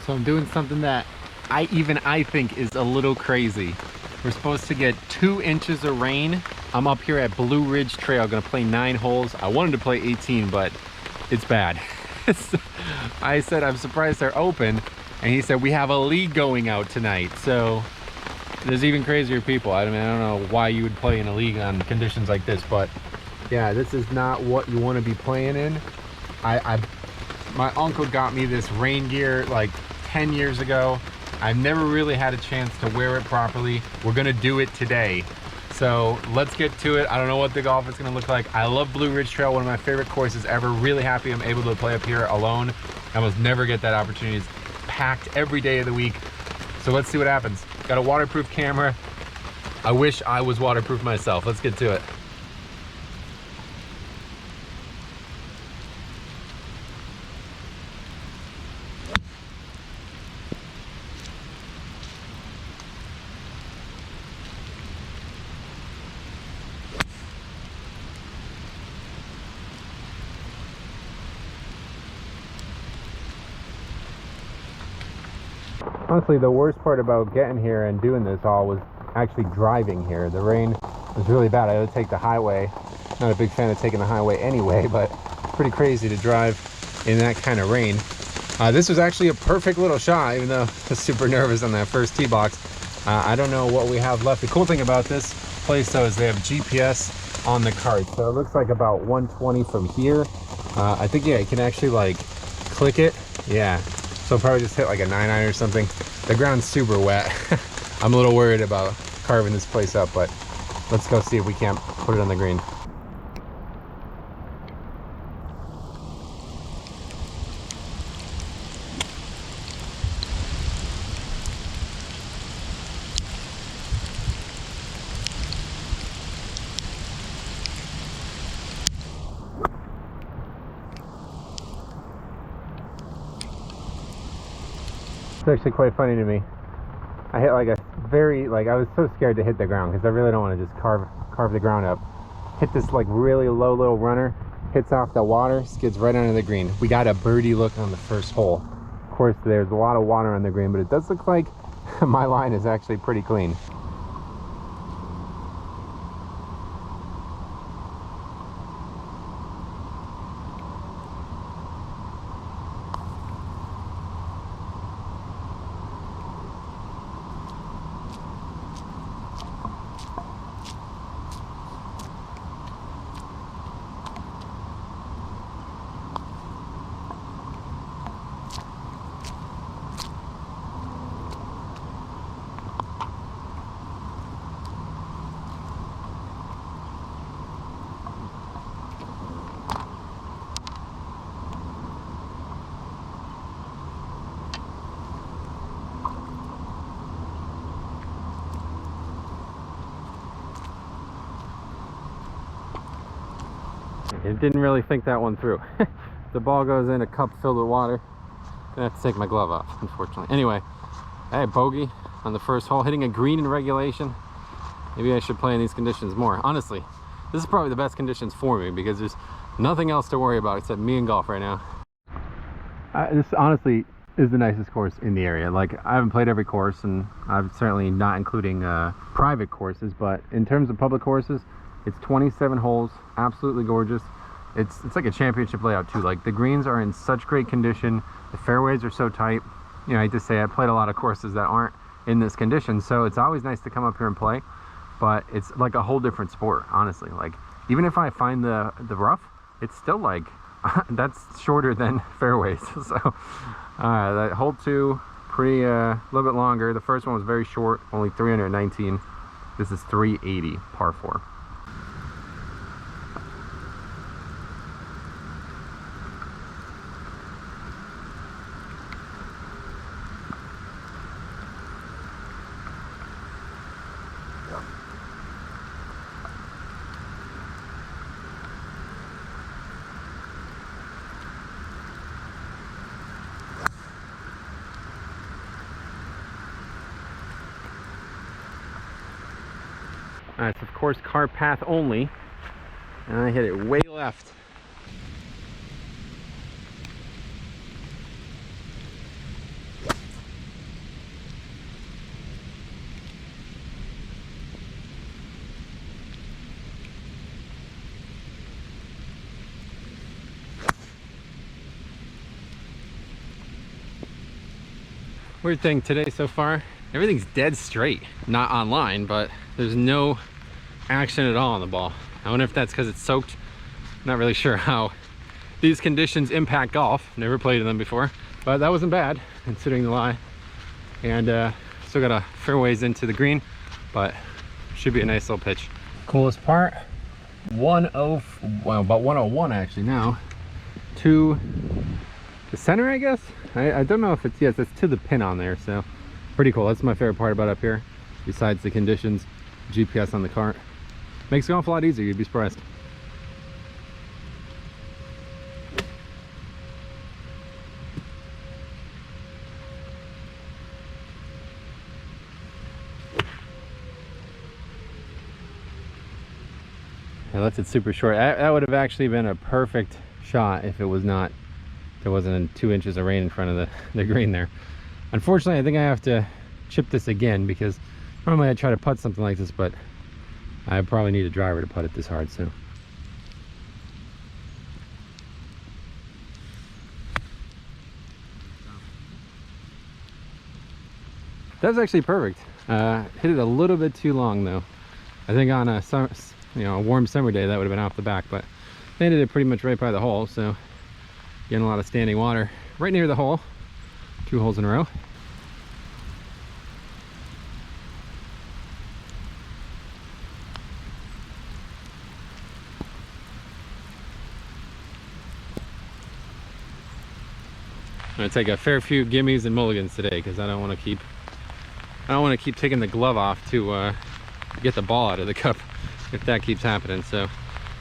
So I'm doing something that I think is a little crazy. We're supposed to get 2 inches of rain. I'm up here at Blue Ridge Trail, gonna play 9 holes. I wanted to play 18, but it's bad. I said, I'm surprised they're open. And he said, we have a league going out tonight. So there's even crazier people. I mean, I don't know why you would play in a league on conditions like this, but yeah, this is not what you want to be playing in. My uncle got me this rain gear like 10 years ago. I've never really had a chance to wear it properly. We're gonna do it today. So let's get to it. I don't know what the golf is gonna look like. I love Blue Ridge Trail, one of my favorite courses ever. Really happy I'm able to play up here alone. I almost never get that opportunity. It's packed every day of the week. So let's see what happens. Got a waterproof camera. I wish I was waterproof myself. Let's get to it. Honestly, the worst part about getting here and doing this all was actually driving here. The rain was really bad. I had to take the highway. Not a big fan of taking the highway anyway, but it's pretty crazy to drive in that kind of rain. This was actually a perfect little shot, even though I was super nervous on that first tee box. I don't know what we have left. The cool thing about this place, though, is they have GPS on the cart. So it looks like about 120 from here. I think, yeah, you can actually, like, click it. Yeah. So I'll probably just hit like a 9-iron or something. The ground's super wet. I'm a little worried about carving this place up, but let's go see if we can't put it on the green. It's actually quite funny to me. I hit like a very, I was so scared to hit the ground because I really don't want to just carve the ground up. Hit this like really low little runner, hits off the water, skids right onto the green. We got a birdie look on the first hole. Of course, there's a lot of water on the green, but it does look like my line is actually pretty clean. It didn't really think that one through. The ball goes in a cup filled with water. Gonna have to take my glove off, unfortunately. Anyway, I had bogey on the first hole, hitting a green in regulation. Maybe I should play in these conditions more. Honestly, this is probably the best conditions for me because there's nothing else to worry about except me and golf right now. This honestly is the nicest course in the area. Like, I haven't played every course, and I'm certainly not including private courses, but in terms of public courses, it's 27 holes, absolutely gorgeous. It's like a championship layout too. Like, the greens are in such great condition, the fairways are so tight. You know, I hate to say I played a lot of courses that aren't in this condition, so it's always nice to come up here and play, but it's like a whole different sport, honestly. Like, even if I find the rough, it's still like that's shorter than fairways. So that hole 2, pretty a little bit longer. The first one was very short, only 319. This is 380 par 4. It's of course car path only, and I hit it way left. Weird thing today so far, everything's dead straight. Not online, but there's no action at all on the ball. I wonder if that's because it's soaked. Not really sure how these conditions impact golf. Never played in them before, but that wasn't bad considering the lie. And still got a fair ways into the green, but should be a nice little pitch. Coolest part, well, about 101 actually now, to the center, I guess. I don't know if it's, yes, it's to the pin on there, so pretty cool. That's my favorite part about up here, besides the conditions. GPS on the cart makes golf a lot easier, you'd be surprised. I left it super short. That would have actually been a perfect shot if it was not, there wasn't 2 inches of rain in front of the green there. Unfortunately, I think I have to chip this again, because normally I try to putt something like this, but I probably need a driver to putt it this hard, so. That's actually perfect. Hit it a little bit too long though. I think on a summer, a warm summer day that would have been off the back, but landed it pretty much right by the hole, so getting a lot of standing water right near the hole. 2 holes in a row. I'm gonna take a fair few gimmies and mulligans today, because I don't want to keep taking the glove off to get the ball out of the cup if that keeps happening. So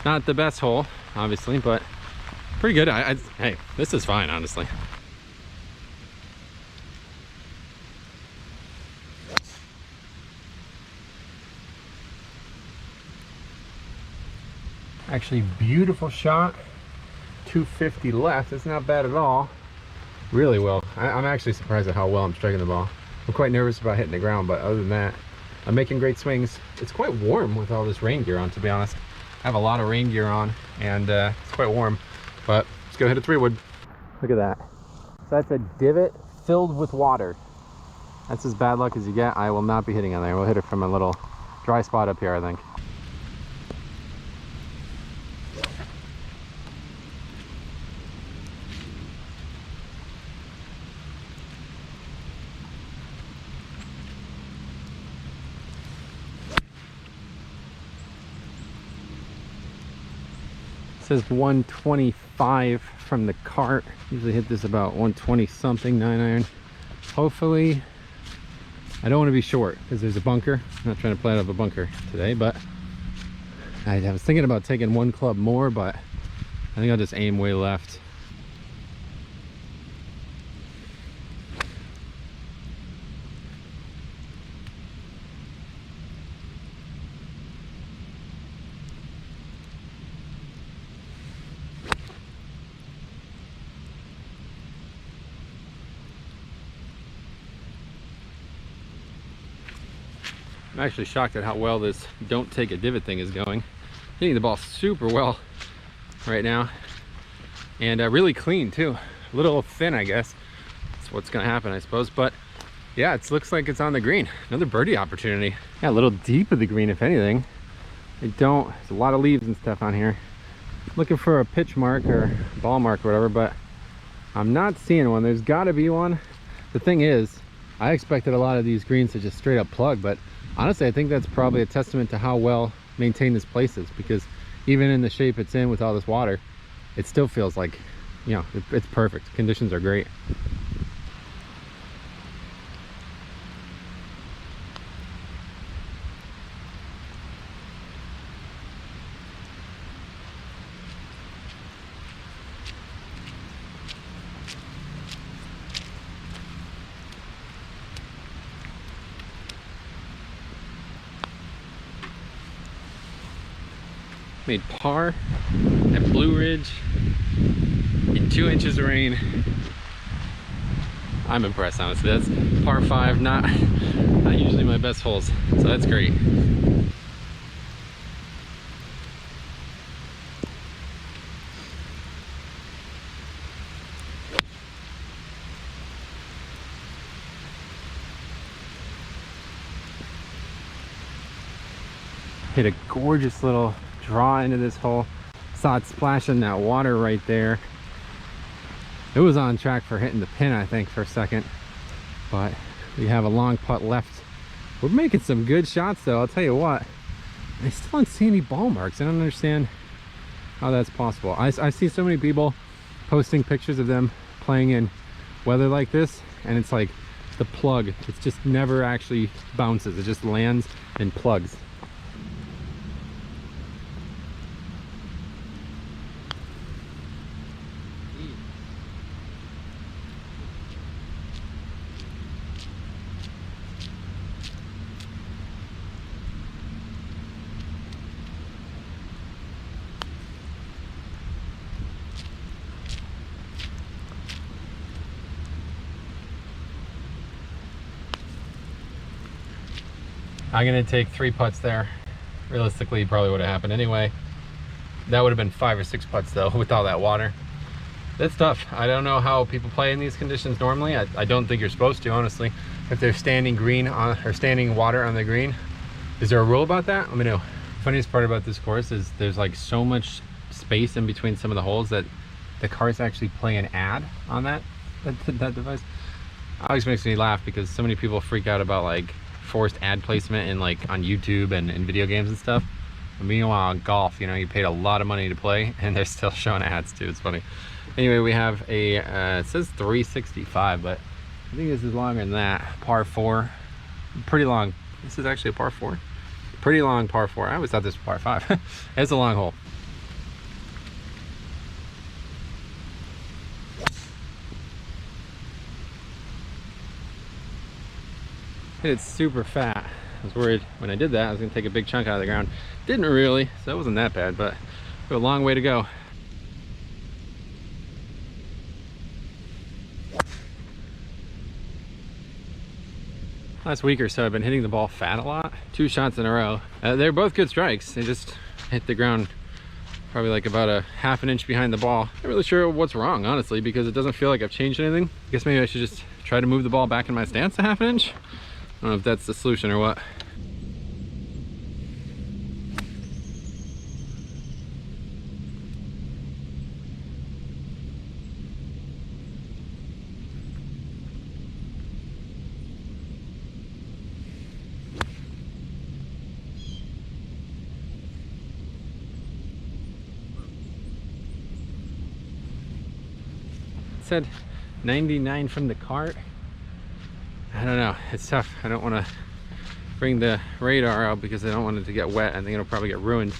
not the best hole obviously, but pretty good. Hey, this is fine honestly. Actually beautiful shot. 250 left. It's not bad at all. Really well. I'm actually surprised at how well I'm striking the ball. I'm quite nervous about hitting the ground, but other than that, I'm making great swings. It's quite warm with all this rain gear on, to be honest. I have a lot of rain gear on, and it's quite warm, but let's go hit a 3-wood. Look at that. So that's a divot filled with water. That's as bad luck as you get. I will not be hitting on there. We'll hit it from a little dry spot up here, I think. Says 125 from the cart. Usually hit this about 120 something, 9-iron. Hopefully, I don't want to be short because there's a bunker. I'm not trying to play out of a bunker today, but I was thinking about taking 1 club more, but I think I'll just aim way left. I'm actually shocked at how well this don't take a divot thing is going. Hitting the ball super well right now, and really clean too. A little thin, I guess. That's what's gonna happen, I suppose. But yeah, it looks like it's on the green. Another birdie opportunity. Yeah, a little deep of the green, if anything. There's a lot of leaves and stuff on here. Looking for a pitch mark or ball mark or whatever, but I'm not seeing one. There's got to be one. The thing is, I expected a lot of these greens to just straight up plug, but honestly, I think that's probably a testament to how well maintained this place is, because even in the shape it's in with all this water, it still feels like, it's perfect. Conditions are great. Made par at Blue Ridge in 2 inches of rain. I'm impressed, honestly. That's par 5, not usually my best holes, so that's great. Hit a gorgeous little draw into this hole. Saw it splashing that water right there. It was on track for hitting the pin, I think, for a second. But we have a long putt left. We're making some good shots, though. I'll tell you what. I still don't see any ball marks. I don't understand how that's possible. I see so many people posting pictures of them playing in weather like this, and it's like the plug. It just never actually bounces. It just lands and plugs. I'm gonna take 3 putts there. Realistically, probably would have happened anyway. That would have been 5 or 6 putts though, with all that water. That's tough. I don't know how people play in these conditions normally. I don't think you're supposed to, honestly. If they're standing green on, or standing water on the green, is there a rule about that? Let me know. Funniest part about this course is there's like so much space in between some of the holes that the carts actually play an ad on that device. Always makes me laugh because so many people freak out about like forced ad placement in like on YouTube and in video games and stuff. Meanwhile, in golf, you know, you paid a lot of money to play and they're still showing ads too. It's funny. Anyway, we have a it says 365, but I think this is longer than that. Par 4, pretty long. This is actually a par 4, pretty long par 4. I always thought this was par 5. It's a long hole. Hit it super fat. I was worried when I did that I was gonna take a big chunk out of the ground. Didn't really, so it wasn't that bad, but we have a long way to go. Last week or so I've been hitting the ball fat a lot. 2 shots in a row. They're both good strikes. They just hit the ground probably like about a ½ an inch behind the ball. Not really sure what's wrong, honestly, because it doesn't feel like I've changed anything. I guess maybe I should just try to move the ball back in my stance a ½ an inch. I don't know if that's the solution or what. It said 99 from the cart. I don't know, it's tough. I don't want to bring the radar out because I don't want it to get wet. I think it'll probably get ruined.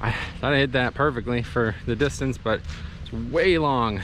I thought I hit that perfectly for the distance, but it's way long.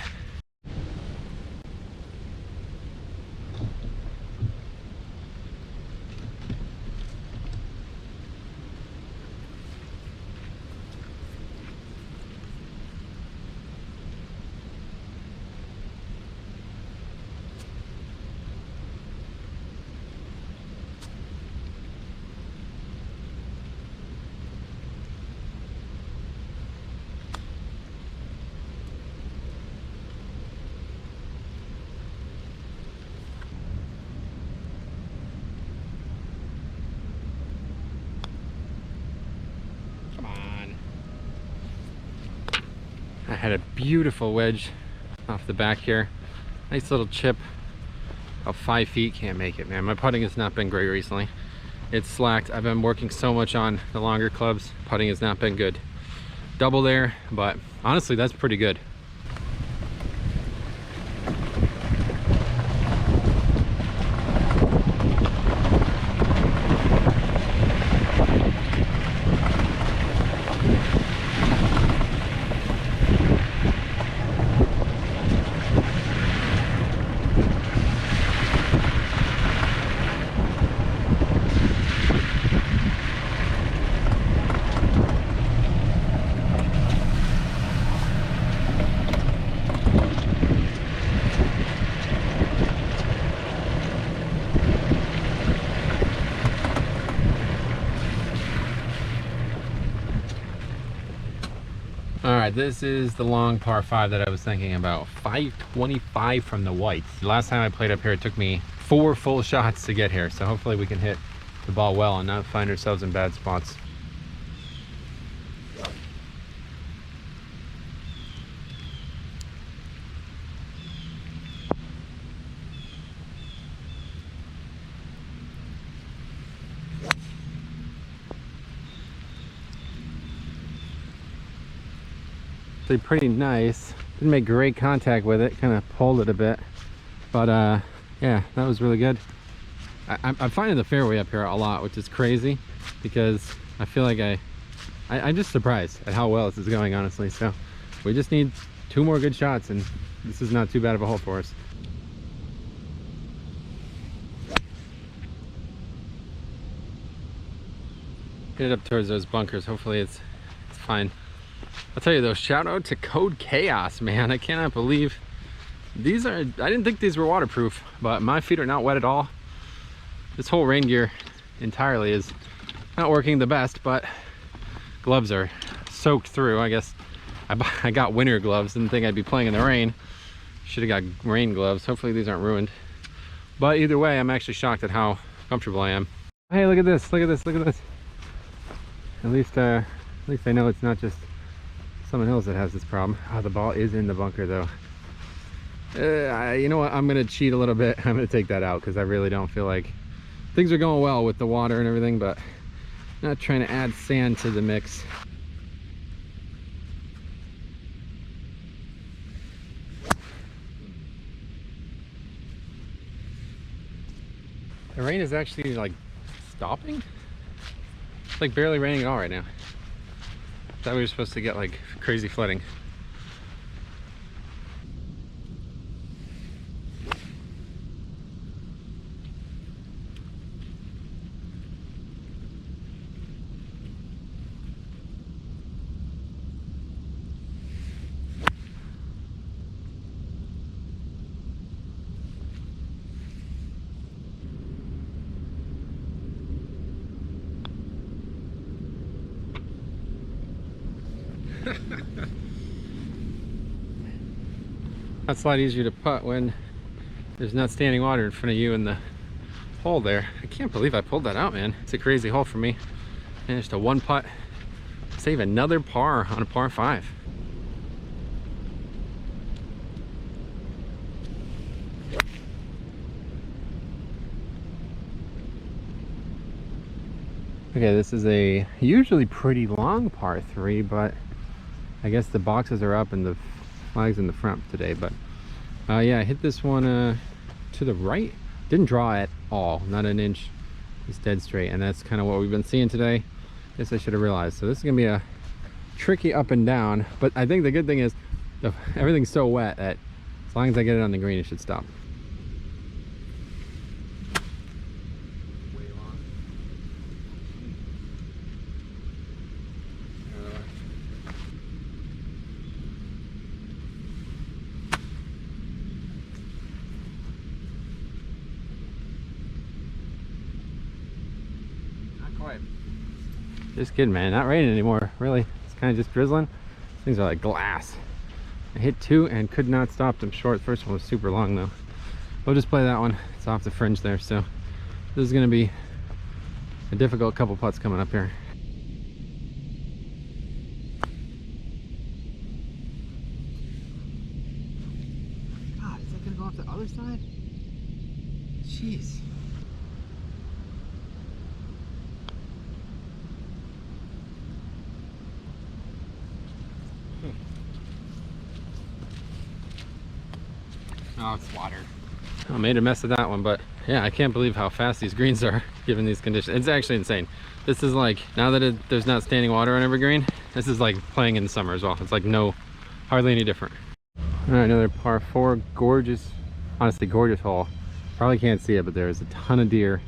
I had a beautiful wedge off the back here. Nice little chip of 5 feet. Can't make it, man. My putting has not been great recently. It's slacked. I've been working so much on the longer clubs. Putting has not been good. Double there, but honestly, that's pretty good. Alright, this is the long par 5 that I was thinking about. 525 from the whites. The last time I played up here, it took me 4 full shots to get here, so hopefully we can hit the ball well and not find ourselves in bad spots. actually pretty nice. Didn't make great contact with it, kind of pulled it a bit, but yeah, that was really good. I'm finding the fairway up here a lot, which is crazy because I feel like I'm just surprised at how well this is going, honestly. So we just need 2 more good shots and this is not too bad of a hole for us. Get it up towards those bunkers. Hopefully it's fine. I'll tell you though, shout out to Code Chaos, man. I cannot believe these are, I didn't think these were waterproof, but my feet are not wet at all. This whole rain gear entirely is not working the best, but gloves are soaked through. I guess I got winter gloves, didn't think I'd be playing in the rain. Should have got rain gloves. Hopefully these aren't ruined. But either way, I'm actually shocked at how comfortable I am. Hey, look at this, look at this, look at this. At least I know it's not just Summit Hills that has this problem. Oh, the ball is in the bunker though. You know what, I'm gonna cheat a little bit. I'm gonna take that out because I really don't feel like things are going well with the water and everything, but not trying to add sand to the mix. The rain is actually like stopping. It's like barely raining at all right now. I thought we were supposed to get like crazy flooding. That's a lot easier to putt when there's not standing water in front of you in the hole there. I can't believe I pulled that out, man. It's a crazy hole for me. Managed to 1 putt, save another par on a par 5. Okay, this is a usually pretty long par 3, but I guess the boxes are up and the flags in the front today. But yeah, I hit this one to the right. Didn't draw at all, not an inch. It's dead straight, and that's kind of what we've been seeing today. Guess I should have realized. So this is gonna be a tricky up and down, but I think the good thing is everything's so wet that as long as I get it on the green, it should stop. Just kidding, man. Not raining anymore, really. It's kind of just drizzling. Things are like glass. I hit 2 and could not stop them short. First one was super long though. We'll just play that one. It's off the fringe there, so this is going to be a difficult couple putts coming up here. God, is that going to go off the other side? Jeez. Oh, it's water. I made a mess of that one, but yeah, I can't believe how fast these greens are given these conditions. It's actually insane. This is like, now that there's not standing water on every green, this is like playing in the summer as well. It's like hardly any different. All right, another par 4, gorgeous, honestly gorgeous hole. Probably can't see it, but there's a ton of deer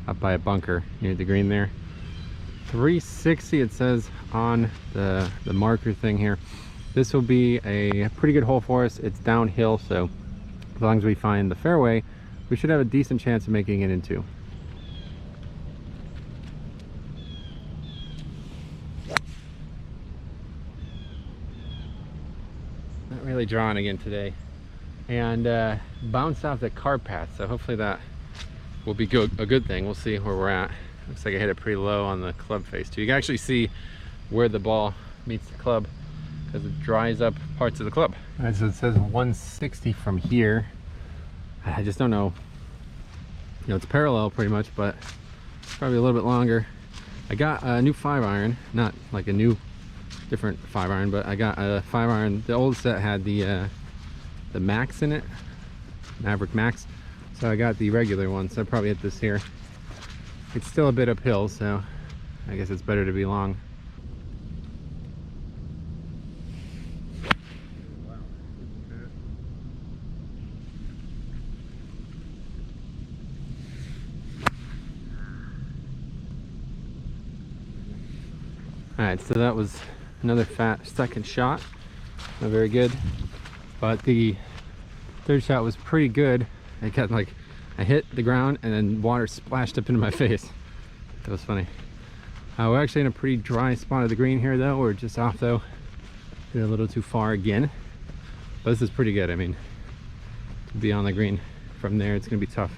up by a bunker near the green there. 360 it says on the marker thing here. This will be a pretty good hole for us. It's downhill, so as long as we find the fairway, we should have a decent chance of making it in 2. Not really drawing again today, and bounced off the car path, so hopefully that will be a good thing. We'll see where we're at. Looks like I hit it pretty low on the club face too. You can actually see where the ball meets the club because it dries up parts of the club. All right, so it says 160 from here. I just don't know. You know, it's parallel pretty much, but it's probably a little bit longer. I got a new 5-iron, not like a new different 5-iron, but I got a 5-iron. The old set had the Max in it, Mavrik Max. So I got the regular one, so I probably hit this here. It's still a bit uphill, so I guess it's better to be long. Alright, so that was another fat second shot. Not very good. But the third shot was pretty good. I got like, I hit the ground and then water splashed up into my face. That was funny. We're actually in a pretty dry spot of the green here though. We're just off though. Did a little too far again. But this is pretty good. I mean, to be on the green from there, it's gonna be tough.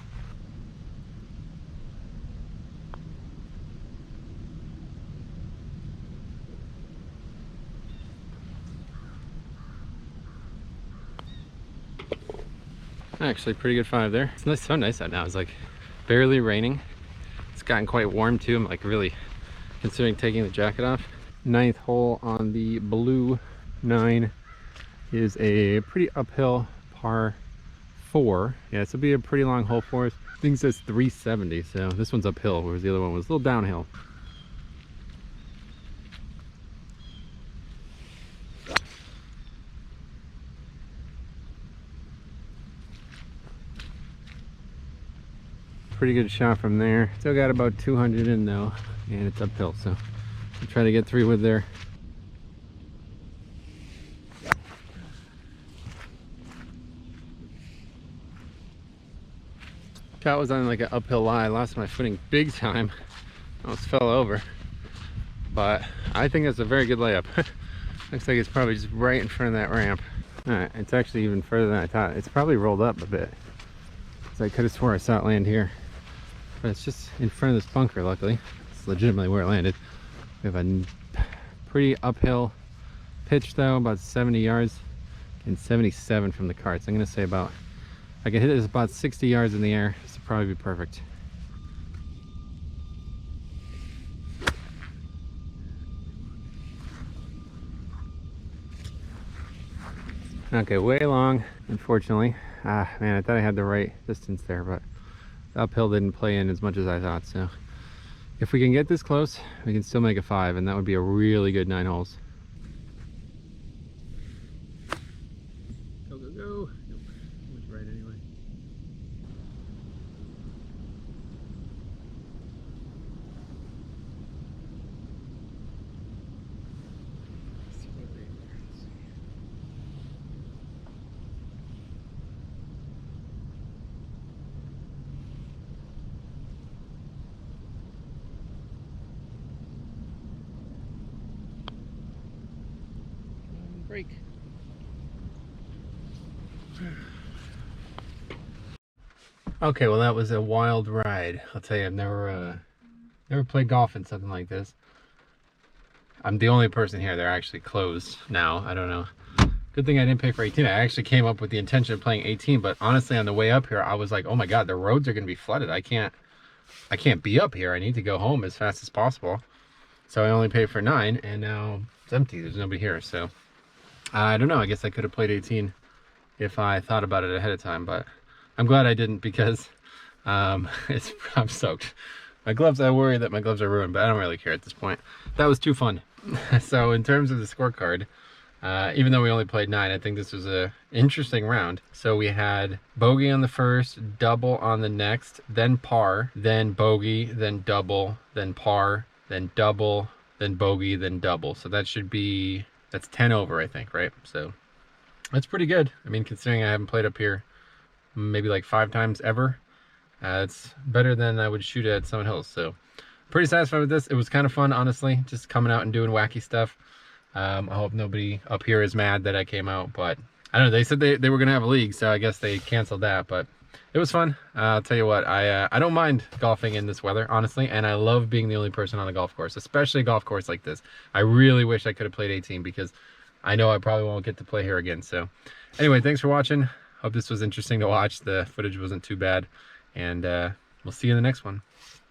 Actually, pretty good 5 there. It's so nice out now. It's like barely raining. It's gotten quite warm too. I'm like really considering taking the jacket off. 9th hole on the blue 9 is a pretty uphill par 4. Yeah, this will be a pretty long hole for us. I think it says 370, so this one's uphill, whereas the other one was a little downhill. Pretty good shot from there. Still got about 200 in though, and it's uphill, so I'll try to get 3 wood there. Shot was on like an uphill lie. I lost my footing big time. I almost fell over, but I think that's a very good layup. Looks like it's probably just right in front of that ramp. All right, it's actually even further than I thought. It's probably rolled up a bit, so I could have swore I saw it land here. But it's just in front of this bunker, luckily. It's legitimately where it landed. We have a pretty uphill pitch though, about 70 yards and 77 from the cart. So I'm gonna say about, I can hit it about 60 yards in the air. This will probably be perfect. Okay, way long, unfortunately. Man, I thought I had the right distance there, but the uphill didn't play in as much as I thought. So if we can get this close, we can still make a 5, and that would be a really good 9 holes. Go, go, go. Nope, went right anyway. Break. Okay, well that was a wild ride. I'll tell you, I've never played golf in something like this. I'm the only person here. They're actually closed now. I don't know. Good thing I didn't pay for 18. I actually came up with the intention of playing 18, but honestly on the way up here I was like, oh my god, the roads are gonna be flooded. I can't be up here. I need to go home as fast as possible. So I only paid for 9, and now it's empty. There's nobody here. So I don't know, I guess I could have played 18 if I thought about it ahead of time, but I'm glad I didn't, because I'm soaked. My gloves, I worry that my gloves are ruined, but I don't really care at this point. That was too fun. So in terms of the scorecard, even though we only played 9, I think this was a interesting round. So we had bogey on the first, double on the next, then par, then bogey, then double, then par, then double, then bogey, then double. So that should be, that's 10 over, I think, right? So that's pretty good. I mean, considering I haven't played up here maybe like 5 times ever, it's better than I would shoot at Summit Hills. So pretty satisfied with this. It was kind of fun, honestly, just coming out and doing wacky stuff. I hope nobody up here is mad that I came out, but I don't know. They said they were gonna have a league, so I guess they canceled that, but it was fun. I'll tell you what, I don't mind golfing in this weather, honestly, and I love being the only person on the golf course, especially a golf course like this. I really wish I could have played 18, because I know I probably won't get to play here again. So anyway, thanks for watching. Hope this was interesting to watch. The footage wasn't too bad, and we'll see you in the next one.